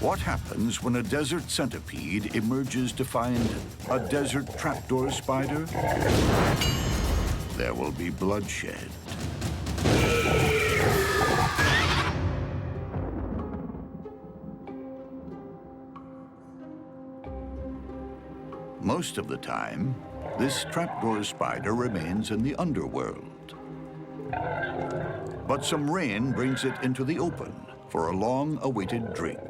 What happens when a desert centipede emerges to find a desert trapdoor spider? There will be bloodshed. Most of the time, this trapdoor spider remains in the underworld. But some rain brings it into the open for a long-awaited drink.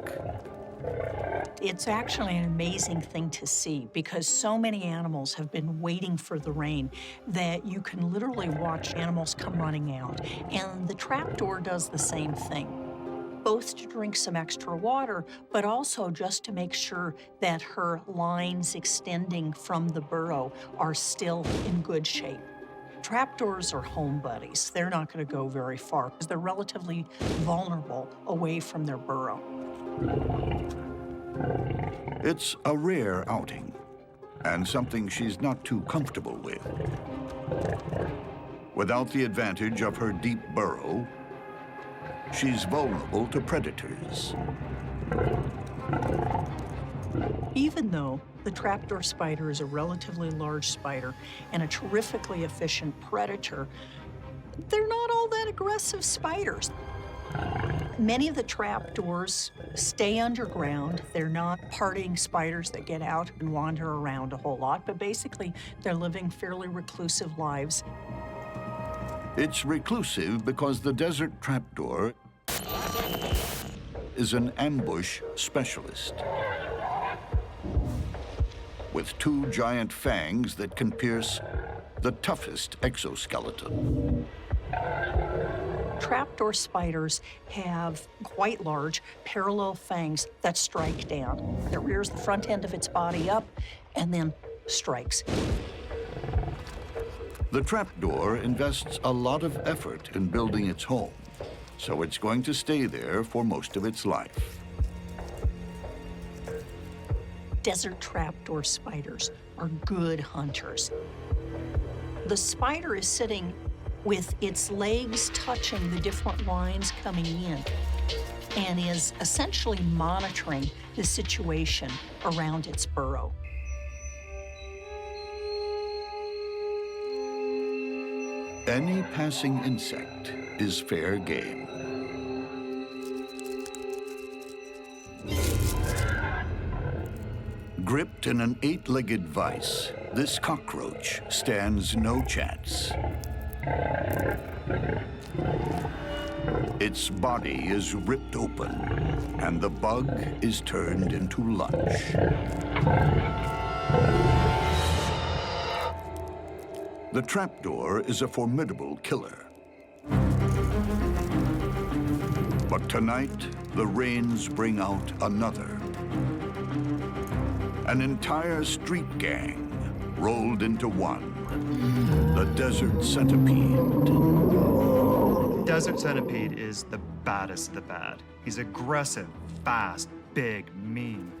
It's actually an amazing thing to see because so many animals have been waiting for the rain that you can literally watch animals come running out. And the trapdoor does the same thing, both to drink some extra water, but also just to make sure that her lines extending from the burrow are still in good shape. Trapdoors are home buddies. They're not going to go very far because they're relatively vulnerable away from their burrow. It's a rare outing, and something she's not too comfortable with. Without the advantage of her deep burrow, she's vulnerable to predators. Even though the trapdoor spider is a relatively large spider and a terrifically efficient predator, they're not all that aggressive spiders. Many of the trapdoors stay underground. They're not partying spiders that get out and wander around a whole lot, but basically they're living fairly reclusive lives. It's reclusive because the desert trapdoor is an ambush specialist with two giant fangs that can pierce the toughest exoskeleton. Trapdoor spiders have quite large parallel fangs that strike down. It rears the front end of its body up and then strikes. The trapdoor invests a lot of effort in building its home, so it's going to stay there for most of its life. Desert trapdoor spiders are good hunters. The spider is sitting with its legs touching the different lines coming in and is essentially monitoring the situation around its burrow. Any passing insect is fair game. Gripped in an 8-legged vise, this cockroach stands no chance. Its body is ripped open, and the bug is turned into lunch. The trapdoor is a formidable killer. But tonight, the rains bring out another. An entire street gang rolled into one. The desert centipede. Desert centipede is the baddest of the bad. He's aggressive, fast, big, mean.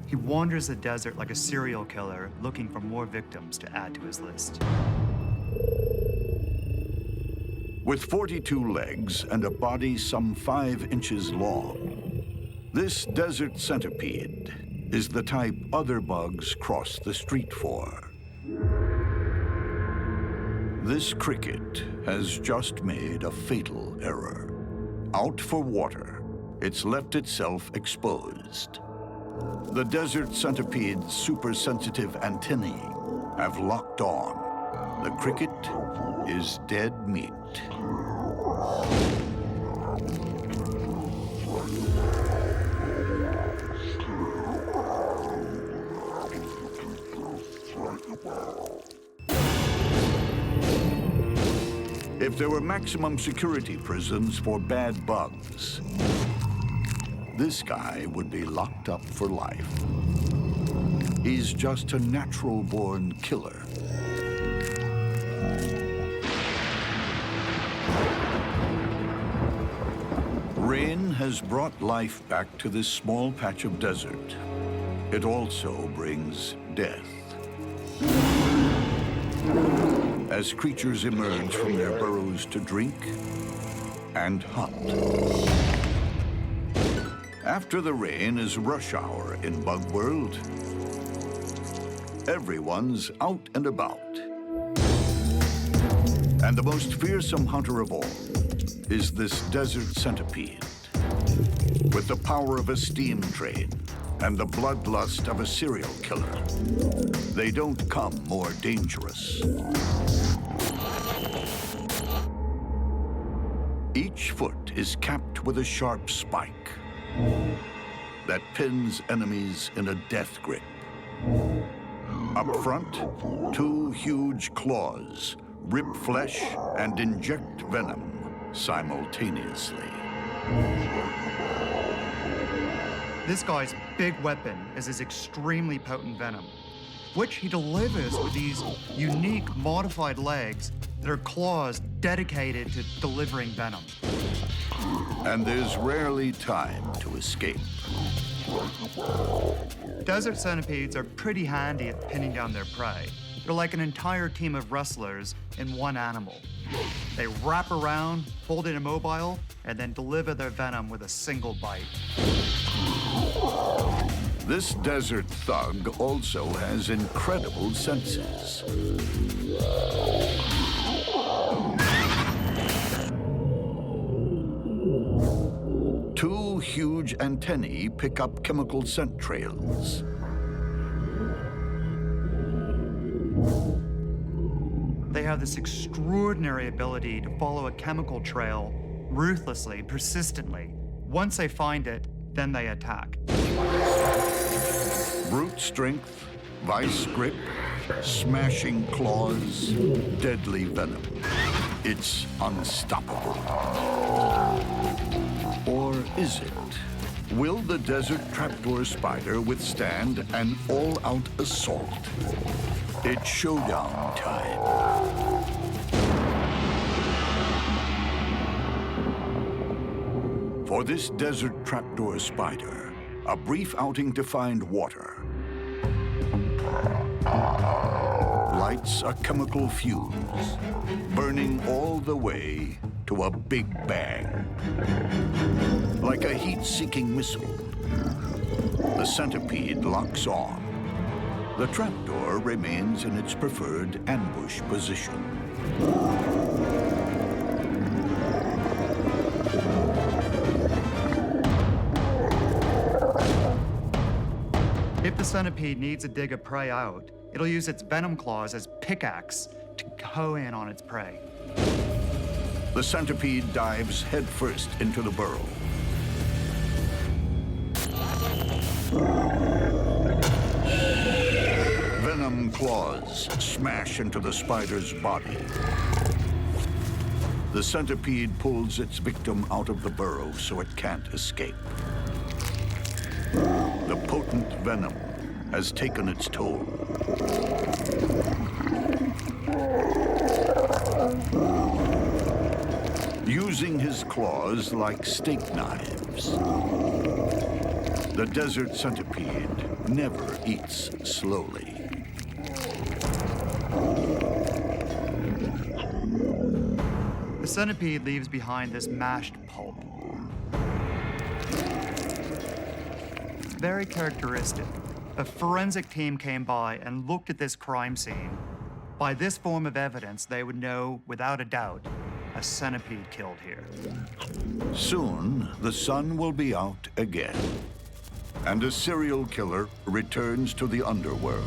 He wanders the desert like a serial killer, looking for more victims to add to his list. With 42 legs and a body some 5 inches long, this desert centipede is the type other bugs cross the street for. This cricket has just made a fatal error. Out for water, it's left itself exposed. The desert centipede's super-sensitive antennae have locked on. The cricket is dead meat. If there were maximum security prisons for bad bugs, this guy would be locked up for life. He's just a natural-born killer. Rain has brought life back to this small patch of desert. It also brings death. As creatures emerge from their burrows to drink and hunt. After the rain is rush hour in Bug World. Everyone's out and about. And the most fearsome hunter of all is this desert centipede. With the power of a steam train and the bloodlust of a serial killer, they don't come more dangerous. Each foot is capped with a sharp spike that pins enemies in a death grip. Up front, two huge claws rip flesh and inject venom simultaneously. This guy's big weapon is his extremely potent venom, which he delivers with these unique modified legs that are claws dedicated to delivering venom. And there's rarely time to escape. Desert centipedes are pretty handy at pinning down their prey. They're like an entire team of wrestlers in one animal. They wrap around, hold it immobile, and then deliver their venom with a single bite. This desert thug also has incredible senses. Two huge antennae pick up chemical scent trails. They have this extraordinary ability to follow a chemical trail ruthlessly, persistently. Once they find it, then they attack. Brute strength, vice grip, smashing claws, deadly venom. It's unstoppable. Or is it? Will the desert trapdoor spider withstand an all-out assault? It's showdown time. For this desert trapdoor spider, a brief outing to find water lights a chemical fuse, burning all the way to a big bang. Like a heat-seeking missile, the centipede locks on. The trapdoor remains in its preferred ambush position. If the centipede needs to dig a prey out, it'll use its venom claws as pickaxe to hoe in on its prey. The centipede dives headfirst into the burrow. Venom claws smash into the spider's body. The centipede pulls its victim out of the burrow so it can't escape. The potent venom has taken its toll. Using his claws like steak knives, the desert centipede never eats slowly. The centipede leaves behind this mashed pulp. Very characteristic. A forensic team came by and looked at this crime scene. By this form of evidence, they would know, without a doubt, a centipede killed here. Soon, the sun will be out again, and a serial killer returns to the underworld.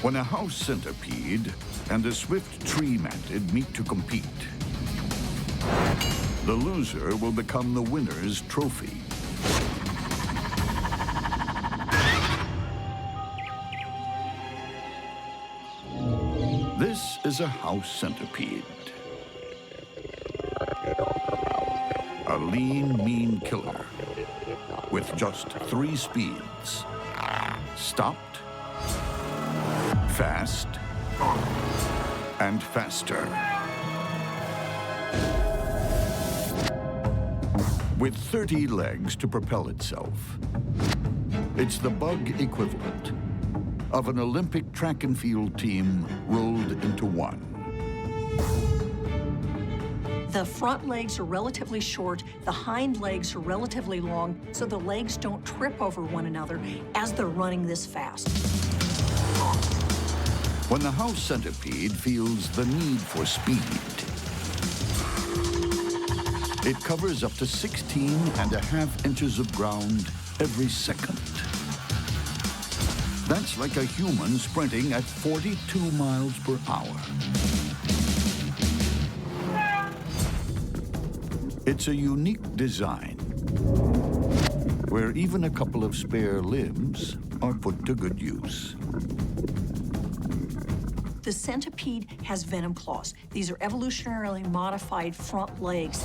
When a house centipede and a swift tree mantid meet to compete, the loser will become the winner's trophy. This is a house centipede. A lean, mean killer with just 3 speeds. Stopped, fast, and faster. With 30 legs to propel itself, it's the bug equivalent of an Olympic track and field team rolled into one. The front legs are relatively short, the hind legs are relatively long, so the legs don't trip over one another as they're running this fast. When the house centipede feels the need for speed, it covers up to 16.5 inches of ground every second. That's like a human sprinting at 42 miles per hour. It's a unique design, where even a couple of spare limbs are put to good use. The centipede has venom claws. These are evolutionarily modified front legs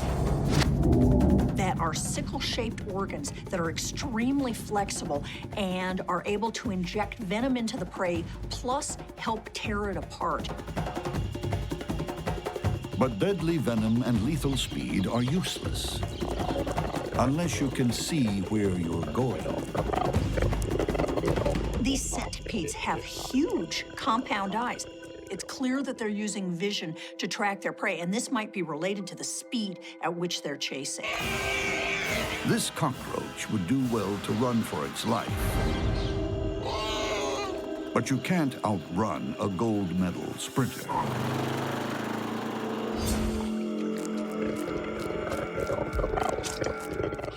that are sickle-shaped organs that are extremely flexible and are able to inject venom into the prey, plus help tear it apart. But deadly venom and lethal speed are useless, unless you can see where you're going. These centipedes have huge compound eyes. It's clear that they're using vision to track their prey, and this might be related to the speed at which they're chasing. This cockroach would do well to run for its life. But you can't outrun a gold medal sprinter.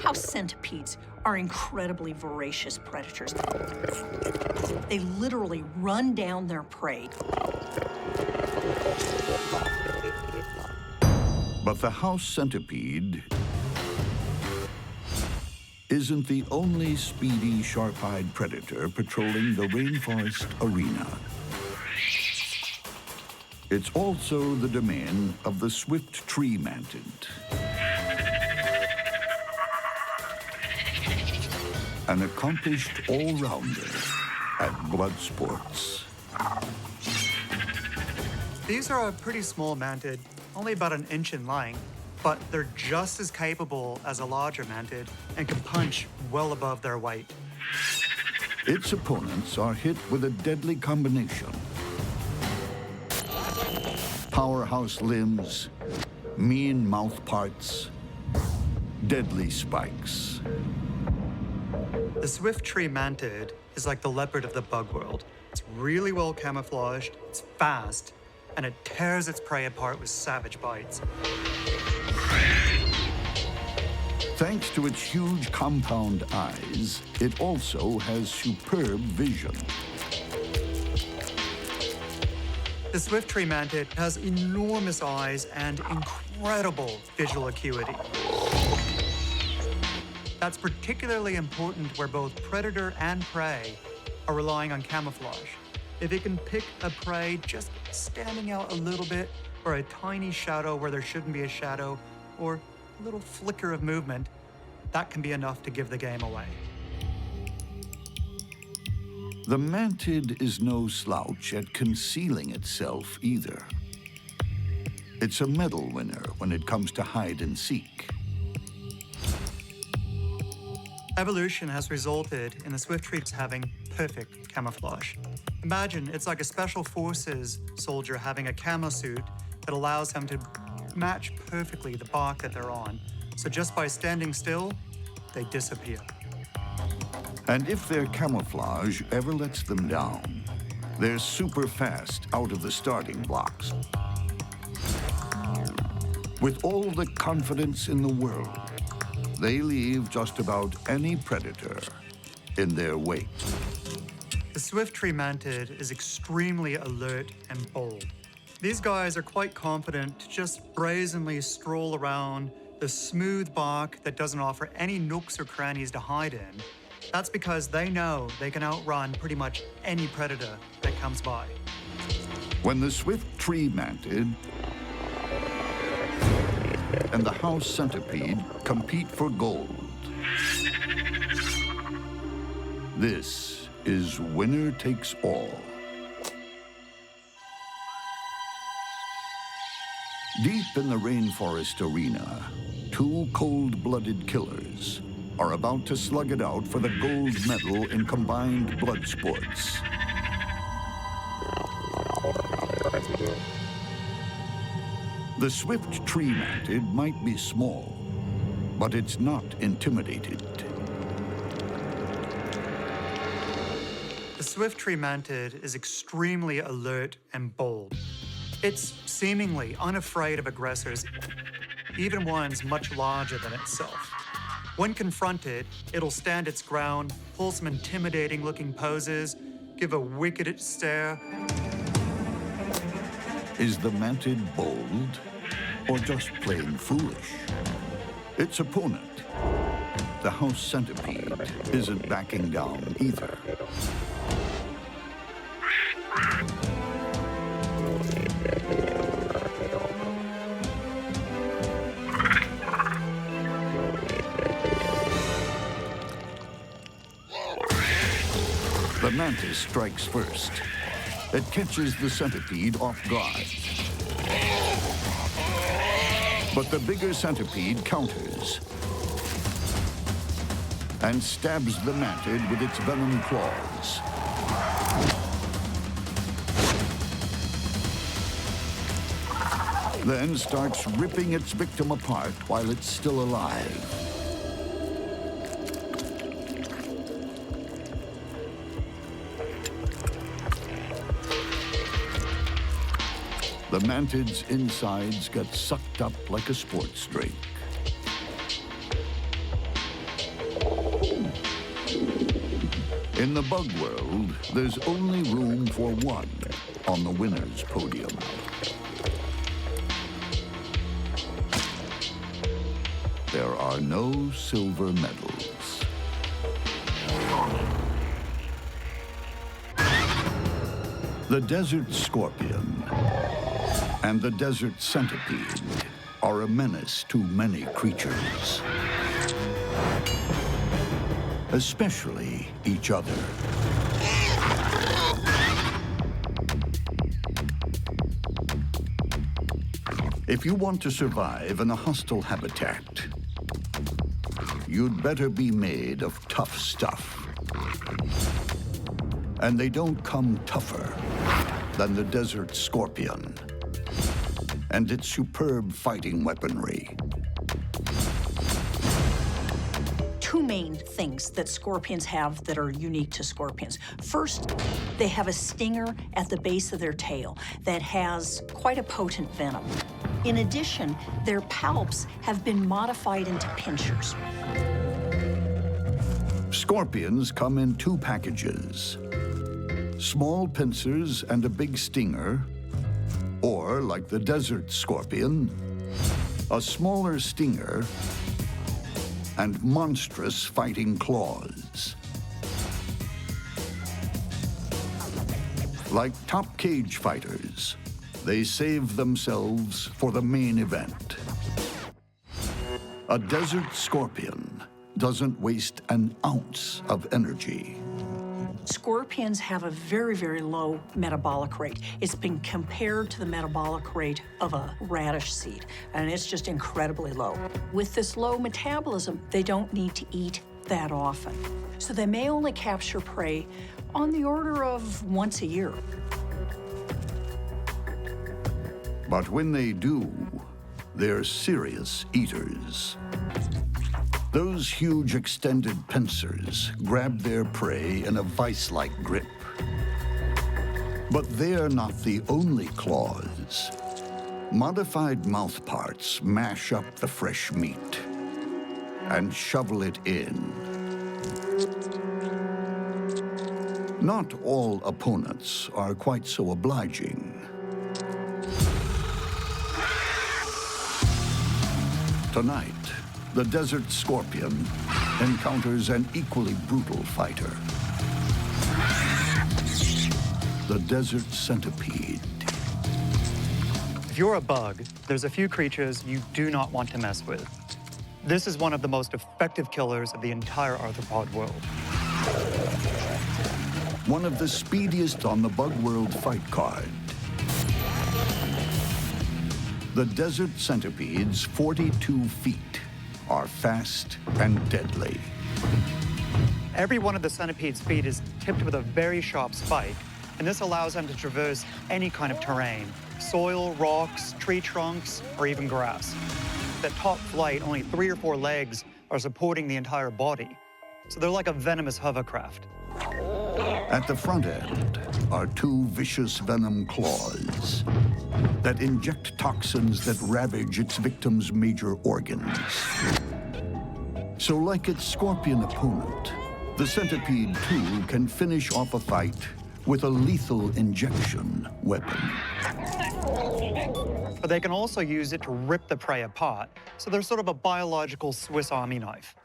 House centipedes are incredibly voracious predators. They literally run down their prey. But the house centipede isn't the only speedy, sharp-eyed predator patrolling the rainforest arena. It's also the domain of the swift tree mantid, an accomplished all-rounder at blood sports. These are a pretty small mantid, only about an inch in length, but they're just as capable as a larger mantid and can punch well above their weight. Its opponents are hit with a deadly combination: powerhouse limbs, mean mouth parts, deadly spikes. The swift tree mantid is like the leopard of the bug world. It's really well camouflaged, it's fast, and it tears its prey apart with savage bites. Thanks to its huge compound eyes, it also has superb vision. The swift tree mantid has enormous eyes and incredible visual acuity. That's particularly important where both predator and prey are relying on camouflage. If it can pick a prey just standing out a little bit, or a tiny shadow where there shouldn't be a shadow, or a little flicker of movement, that can be enough to give the game away. The mantid is no slouch at concealing itself either. It's a medal winner when it comes to hide and seek. Evolution has resulted in the swift trees having perfect camouflage. Imagine it's like a special forces soldier having a camo suit that allows them to match perfectly the bark that they're on. So just by standing still, they disappear. And if their camouflage ever lets them down, they're super fast out of the starting blocks. With all the confidence in the world, they leave just about any predator in their wake. The swift tree mantid is extremely alert and bold. These guys are quite confident to just brazenly stroll around the smooth bark that doesn't offer any nooks or crannies to hide in. That's because they know they can outrun pretty much any predator that comes by. When the swift tree mantid and the house centipede compete for gold, this is winner takes all. Deep in the rainforest arena, two cold-blooded killers are about to slug it out for the gold medal in combined blood sports. The swift tree mantid might be small, but it's not intimidated. The swift tree mantid is extremely alert and bold. It's seemingly unafraid of aggressors, even ones much larger than itself. When confronted, it'll stand its ground, pull some intimidating-looking poses, give a wicked stare. Is the mantid bold or just plain foolish? Its opponent, the house centipede, isn't backing down either. The mantis strikes first. It catches the centipede off guard. But the bigger centipede counters and stabs the mantid with its venom claws. Then starts ripping its victim apart while it's still alive. The mantid's insides get sucked up like a sports drink. In the bug world, there's only room for one on the winner's podium. There are no silver medals. The desert scorpion and the desert centipede are a menace to many creatures, especially each other. If you want to survive in a hostile habitat, you'd better be made of tough stuff. And they don't come tougher than the desert scorpion and its superb fighting weaponry. Two main things that scorpions have that are unique to scorpions. First, they have a stinger at the base of their tail that has quite a potent venom. In addition, their palps have been modified into pinchers. Scorpions come in two packages: small pincers and a big stinger, or, like the desert scorpion, a smaller stinger and monstrous fighting claws. Like top cage fighters, they save themselves for the main event. A desert scorpion doesn't waste an ounce of energy. Scorpions have a very, very low metabolic rate. It's been compared to the metabolic rate of a radish seed, and it's just incredibly low. With this low metabolism, they don't need to eat that often. So they may only capture prey on the order of once a year. But when they do, they're serious eaters. Those huge extended pincers grab their prey in a vice-like grip. But they're not the only claws. Modified mouthparts mash up the fresh meat and shovel it in. Not all opponents are quite so obliging. Tonight, the desert scorpion encounters an equally brutal fighter: the desert centipede. If you're a bug, there's a few creatures you do not want to mess with. This is one of the most effective killers of the entire arthropod world. One of the speediest on the bug world fight card. The desert centipede's 42 feet are fast and deadly. Every one of the centipede's feet is tipped with a very sharp spike, and this allows them to traverse any kind of terrain: soil, rocks, tree trunks, or even grass. At top flight, only 3 or 4 legs are supporting the entire body, so they're like a venomous hovercraft. At the front end are 2 vicious venom claws that inject toxins that ravage its victim's major organs. So like its scorpion opponent, the centipede too can finish off a fight with a lethal injection weapon. But they can also use it to rip the prey apart, so they're sort of a biological Swiss Army knife.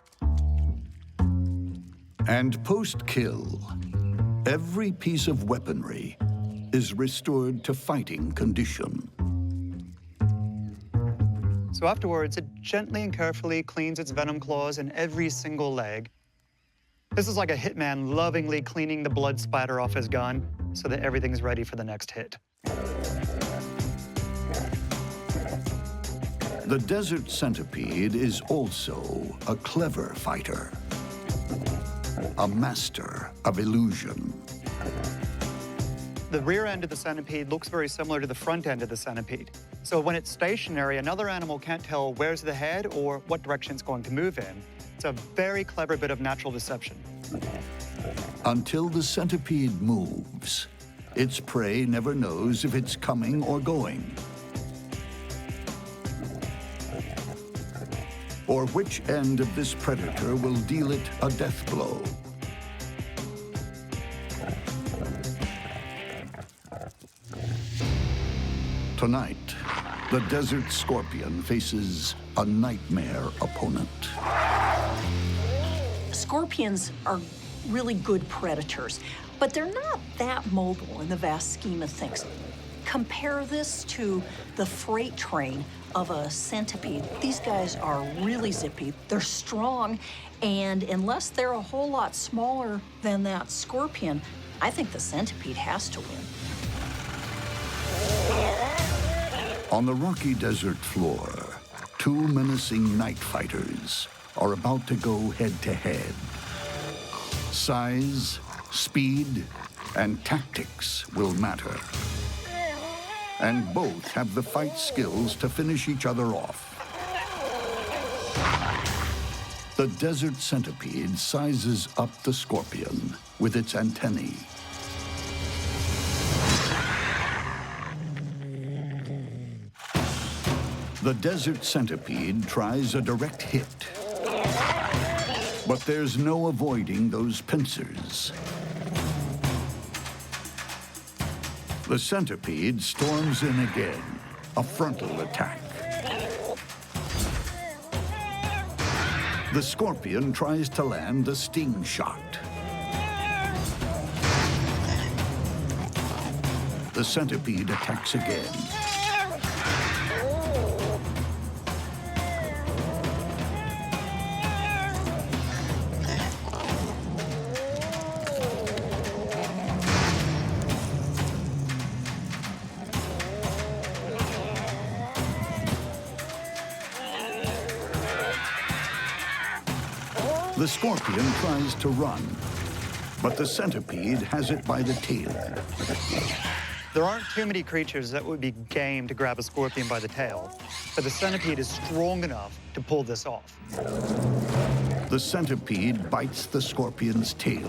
And post-kill, every piece of weaponry is restored to fighting condition. So afterwards, it gently and carefully cleans its venom claws in every single leg. This is like a hitman lovingly cleaning the blood spatter off his gun so that everything's ready for the next hit. The desert centipede is also a clever fighter, a master of illusion. The rear end of the centipede looks very similar to the front end of the centipede. So when it's stationary, another animal can't tell where's the head or what direction it's going to move in. It's a very clever bit of natural deception. Until the centipede moves, its prey never knows if it's coming or going, or which end of this predator will deal it a death blow. Tonight, the desert scorpion faces a nightmare opponent. Scorpions are really good predators, but they're not that mobile in the vast scheme of things. Compare this to the freight train of a centipede. These guys are really zippy, they're strong, and unless they're a whole lot smaller than that scorpion, I think the centipede has to win. On the rocky desert floor, 2 menacing night fighters are about to go head-to-head. Size, speed, and tactics will matter. And both have the fight skills to finish each other off. The desert centipede sizes up the scorpion with its antennae. The desert centipede tries a direct hit, but there's no avoiding those pincers. The centipede storms in again, a frontal attack. The scorpion tries to land a sting shot. The centipede attacks again. The scorpion tries to run, but the centipede has it by the tail. There aren't too many creatures that would be game to grab a scorpion by the tail, but the centipede is strong enough to pull this off. The centipede bites the scorpion's tail.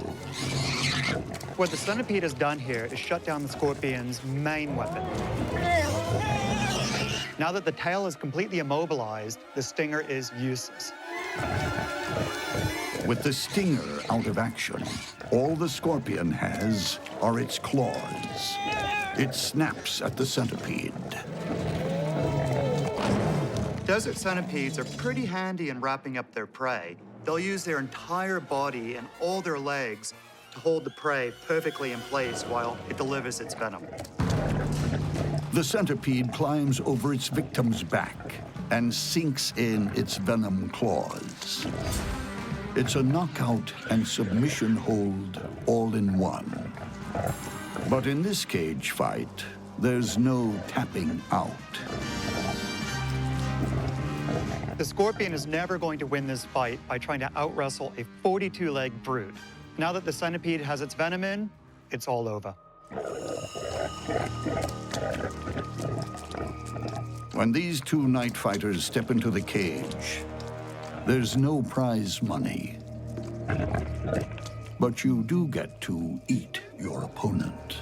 What the centipede has done here is shut down the scorpion's main weapon. Now that the tail is completely immobilized, the stinger is useless. With the stinger out of action, all the scorpion has are its claws. It snaps at the centipede. Desert centipedes are pretty handy in wrapping up their prey. They'll use their entire body and all their legs to hold the prey perfectly in place while it delivers its venom. The centipede climbs over its victim's back and sinks in its venom claws. It's a knockout and submission hold all in one. But in this cage fight, there's no tapping out. The scorpion is never going to win this fight by trying to out-wrestle a 42-leg brute. Now that the centipede has its venom in, it's all over. When these two night fighters step into the cage, there's no prize money. But you do get to eat your opponent.